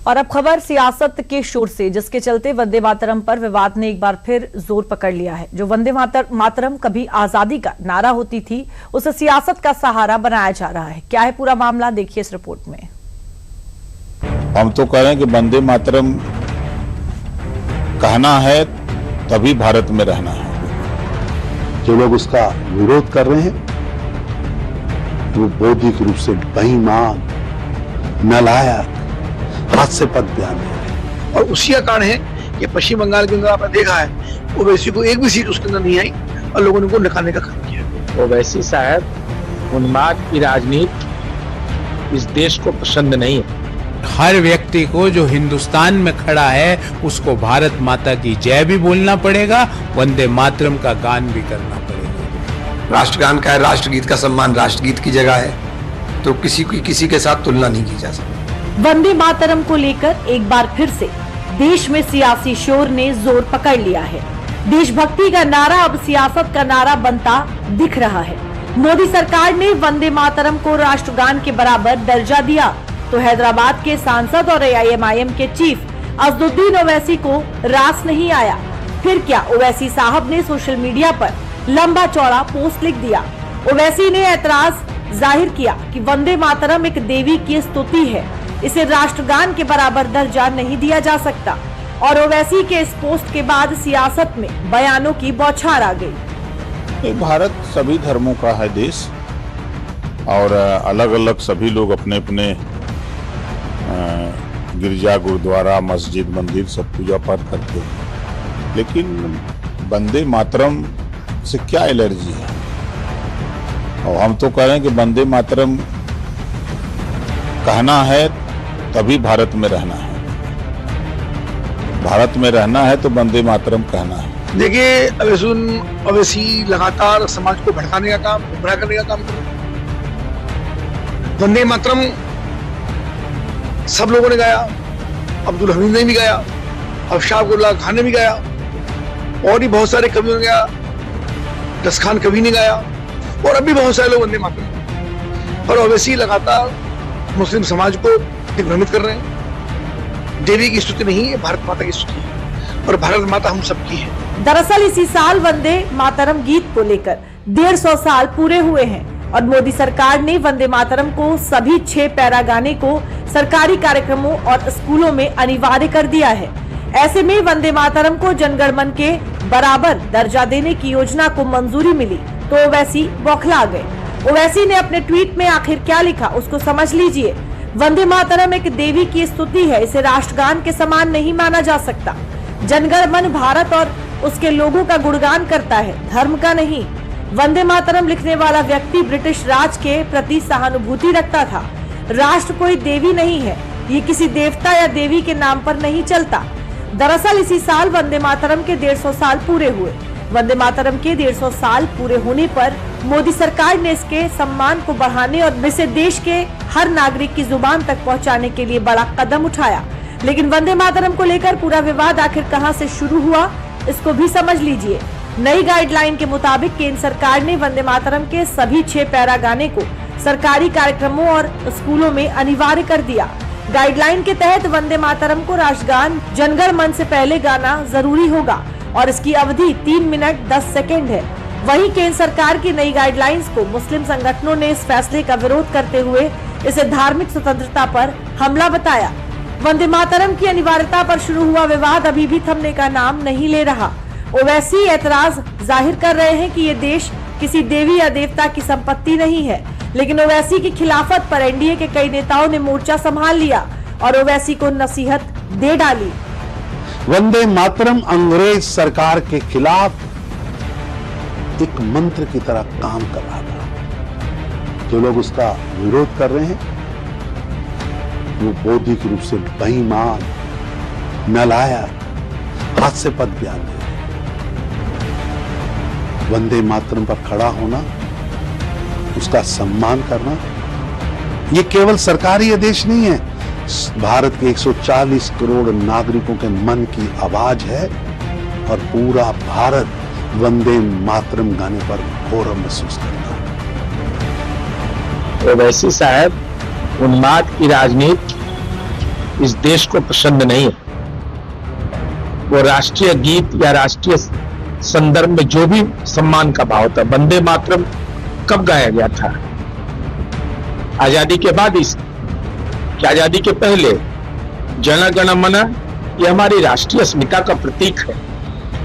और अब खबर सियासत के शोर से, जिसके चलते वंदे मातरम पर विवाद ने एक बार फिर जोर पकड़ लिया है। जो वंदे मातरम कभी आजादी का नारा होती थी, उसे सियासत का सहारा बनाया जा रहा है। क्या है पूरा मामला, देखिए इस रिपोर्ट में। हम तो कह रहे हैं कि वंदे मातरम कहना है तभी भारत में रहना है। जो लोग उसका विरोध कर रहे हैं वो बौद्धिक रूप से बेईमान, नालायक, हाथ से पद बयान है। और उसी का कारण है कि पश्चिम बंगाल के अंदर आपने देखा है ओवैसी को एक भी सीट उसके अंदर नहीं आई और लोगों ने उनको निकालने का काम किया। ओवैसी साहब उन्माद की राजनीति इस देश को पसंद नहीं है। हर व्यक्ति को जो हिंदुस्तान में खड़ा है उसको भारत माता की जय भी बोलना पड़ेगा, वंदे मातरम का गान भी करना पड़ेगा। राष्ट्रगान का है, राष्ट्रगीत का सम्मान राष्ट्रगीत की जगह है, तो किसी के साथ तुलना नहीं की जा सकती। वंदे मातरम को लेकर एक बार फिर से देश में सियासी शोर ने जोर पकड़ लिया है। देशभक्ति का नारा अब सियासत का नारा बनता दिख रहा है। मोदी सरकार ने वंदे मातरम को राष्ट्रगान के बराबर दर्जा दिया तो हैदराबाद के सांसद और AIMIM के चीफ असदुद्दीन ओवैसी को रास नहीं आया। फिर क्या, ओवैसी साहब ने सोशल मीडिया पर लंबा चौड़ा पोस्ट लिख दिया। ओवैसी ने ऐतराज जाहिर किया कि वंदे मातरम एक देवी की स्तुति है, इसे राष्ट्रगान के बराबर दर्जा नहीं दिया जा सकता। और ओवैसी के इस पोस्ट के बाद सियासत में बयानों की बौछार आ गई। भारत सभी धर्मों का है देश और अलग अलग सभी लोग अपने अपने गिरजा, गुरुद्वारा, मस्जिद, मंदिर सब पूजा पाठ करते हैं, लेकिन वंदे मातरम से क्या एलर्जी है? और हम तो कह रहे हैं कि वंदे मातरम कहना है तभी भारत में रहना है। भारत में रहना है तो वंदे मातरम कहना है। देखिए, ओवैसी लगातार समाज को भड़काने का काम, गुमराह करने का काम कर रहे हैं। वंदे मातरम सब लोगों ने गाया, अब्दुल हमीद ने भी गाया, अफशाफ उल्लाह खान ने भी गाया, और भी बहुत सारे कवियों ने गाया, दस खान कवि ने गाया, और अभी बहुत सारे लोग वंदे मातरम। और ओवैसी लगातार मुस्लिम समाज को दिग्भ्रमित कर रहे हैं। देवी की स्तुति नहीं है, भारत माता की स्तुति है, और भारत माता हम सबकी है। दरअसल इसी साल वंदे मातरम गीत को लेकर 150 साल पूरे हुए हैं और मोदी सरकार ने वंदे मातरम को सभी 6 पैरा गाने को सरकारी कार्यक्रमों और स्कूलों में अनिवार्य कर दिया है। ऐसे में वंदे मातरम को जनगण मन के बराबर दर्जा देने की योजना को मंजूरी मिली तो ओवैसी बौखला गए। ओवैसी ने अपने ट्वीट में आखिर क्या लिखा उसको समझ लीजिए। वंदे मातरम एक देवी की स्तुति है, इसे राष्ट्रगान के समान नहीं माना जा सकता। जनगण मन भारत और उसके लोगों का गुणगान करता है, धर्म का नहीं। वंदे मातरम लिखने वाला व्यक्ति ब्रिटिश राज के प्रति सहानुभूति रखता था। राष्ट्र कोई देवी नहीं है, ये किसी देवता या देवी के नाम पर नहीं चलता। दरअसल इसी साल वंदे मातरम के 150 साल पूरे हुए। वंदे मातरम के 150 साल पूरे होने पर मोदी सरकार ने इसके सम्मान को बढ़ाने और इसे देश के हर नागरिक की जुबान तक पहुंचाने के लिए बड़ा कदम उठाया। लेकिन वंदे मातरम को लेकर पूरा विवाद आखिर कहां से शुरू हुआ, इसको भी समझ लीजिए। नई गाइडलाइन के मुताबिक केंद्र सरकार ने वंदे मातरम के सभी 6 पैरा गाने को सरकारी कार्यक्रमों और स्कूलों में अनिवार्य कर दिया। गाइडलाइन के तहत वंदे मातरम को राष्ट्रगान जनगण मन से पहले गाना जरूरी होगा और इसकी अवधि 3 मिनट 10 सेकेंड है। वहीं केंद्र सरकार की नई गाइडलाइंस को मुस्लिम संगठनों ने इस फैसले का विरोध करते हुए इसे धार्मिक स्वतंत्रता पर हमला बताया। वंदे मातरम की अनिवार्यता पर शुरू हुआ विवाद अभी भी थमने का नाम नहीं ले रहा। ओवैसी ऐतराज जाहिर कर रहे हैं कि ये देश किसी देवी या देवता की संपत्ति नहीं है, लेकिन ओवैसी की खिलाफत पर NDA के कई नेताओं ने मोर्चा संभाल लिया और ओवैसी को नसीहत दे डाली। वंदे मातरम अंग्रेज सरकार के खिलाफ एक मंत्र की तरह काम कर रहा था। जो लोग उसका विरोध कर रहे हैं वो बौद्धिक रूप से बेईमान, नालायक, हाथ से पद बयान दे रहे हैं। वंदे मातरम पर खड़ा होना, उसका सम्मान करना, ये केवल सरकारी आदेश नहीं है, भारत के 140 करोड़ नागरिकों के मन की आवाज है और पूरा भारत वंदे मातरम गाने पर गौरव महसूस करता है। ओवैसी साहब उन्माद की राजनीति इस देश को पसंद नहीं है। वो राष्ट्रीय गीत या राष्ट्रीय संदर्भ में जो भी सम्मान का भाव था, वंदे मातरम कब गाया गया था? आजादी के बाद, कि आजादी के पहले? जन गण मन ये हमारी राष्ट्रीय अस्मिता का प्रतीक है।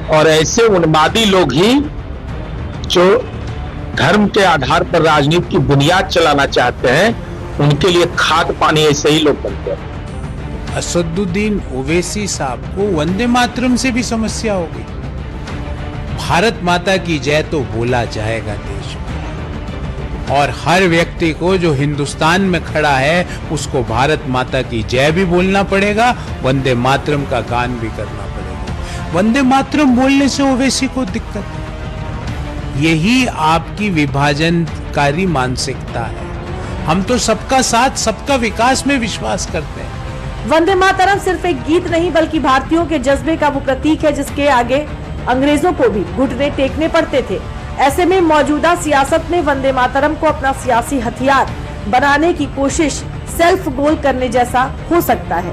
और ऐसे उन्मादी लोग ही जो धर्म के आधार पर राजनीति की बुनियाद चलाना चाहते हैं, उनके लिए खाद पानी ऐसे ही लोग बनते हैं। असदुद्दीन ओवैसी साहब को वंदे मातरम से भी समस्या हो गई। भारत माता की जय तो बोला जाएगा देश में, और हर व्यक्ति को जो हिंदुस्तान में खड़ा है उसको भारत माता की जय भी बोलना पड़ेगा, वंदे मातरम का गान भी करना पड़ेगा। वंदे मातरम बोलने से ओवैसी को दिक्कत है। यही आपकी विभाजनकारी मानसिकता है। हम तो सबका साथ सबका विकास में विश्वास करते हैं। वंदे मातरम सिर्फ एक गीत नहीं बल्कि भारतीयों के जज्बे का वो प्रतीक है जिसके आगे अंग्रेजों को भी घुटने टेकने पड़ते थे। ऐसे में मौजूदा सियासत में वंदे मातरम को अपना सियासी हथियार बनाने की कोशिश सेल्फ गोल करने जैसा हो सकता है।